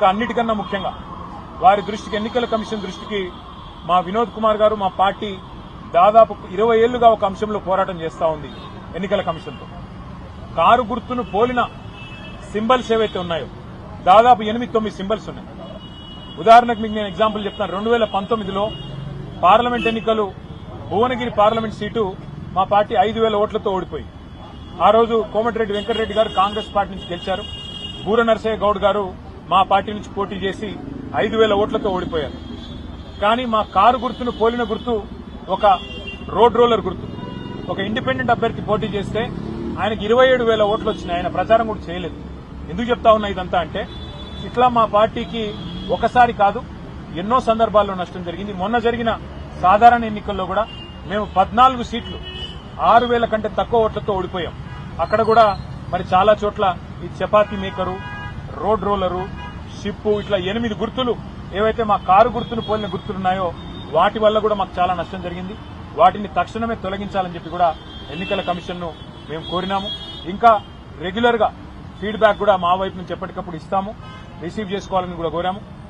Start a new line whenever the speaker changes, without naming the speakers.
ఇంకా అన్నిటికన్నా ముఖ్యంగా వారి దృష్టికి ఎన్నికల కమిషన్ దృష్టికి మా వినోద్ కుమార్ గారు మా పార్టీ దాదాపు 20 ఏళ్లుగా ఒక అంశంలో పోరాటం చేస్తా ఉంది ఎన్నికల కమిషన్తో. కారు గుర్తును పోలిన సింబల్స్ ఏవైతే ఉన్నాయో దాదాపు 8-9 సింబల్స్ ఉన్నాయి. ఉదాహరణకు మీకు నేను ఎగ్జాంపుల్ చెప్తాను. 2019లో పార్లమెంట్ ఎన్నికలు భువనగిరి పార్లమెంట్ సీటు మా పార్టీ 5,000 ఓట్లతో ఓడిపోయి ఆ రోజు కోమటిరెడ్డి వెంకటరెడ్డి గారు కాంగ్రెస్ పార్టీ నుంచి గెలిచారు. బూర నరసయ్య గౌడ్ గారు మా పార్టీ నుంచి పోటీ చేసి 5,000 ఓట్లతో ఓడిపోయారు. కానీ మా కారు గుర్తును పోలిన గుర్తు ఒక రోడ్ రోలర్ గుర్తు. ఒక ఇండిపెండెంట్ అభ్యర్థి పోటీ చేస్తే ఆయనకు 27,000 ఓట్లు వచ్చినాయి. ఆయన ప్రచారం కూడా చేయలేదు. ఎందుకు చెప్తా ఉన్నా ఇదంతా అంటే ఇట్లా మా పార్టీకి ఒకసారి కాదు ఎన్నో సందర్భాల్లో నష్టం జరిగింది. మొన్న జరిగిన సాధారణ ఎన్నికల్లో కూడా మేము 14 సీట్లు 6,000 కంటే తక్కువ ఓట్లతో ఓడిపోయాం. అక్కడ కూడా మరి చాలా చోట్ల ఈ chapati maker, road roller, ship ఇట్లా 8 గుర్తులు ఏవైతే మా కారు గుర్తును పోలిన గుర్తులున్నాయో వాటి వల్ల కూడా మాకు చాలా నష్టం జరిగింది. వాటిని తక్షణమే తొలగించాలని చెప్పి కూడా ఎన్నికల కమిషన్ను మేము కోరినాము. ఇంకా రెగ్యులర్ గా ఫీడ్బ్యాక్ కూడా మా వైపు నుంచి ఎప్పటికప్పుడు ఇస్తాము, రిసీవ్ చేసుకోవాలని కూడా కోరాము.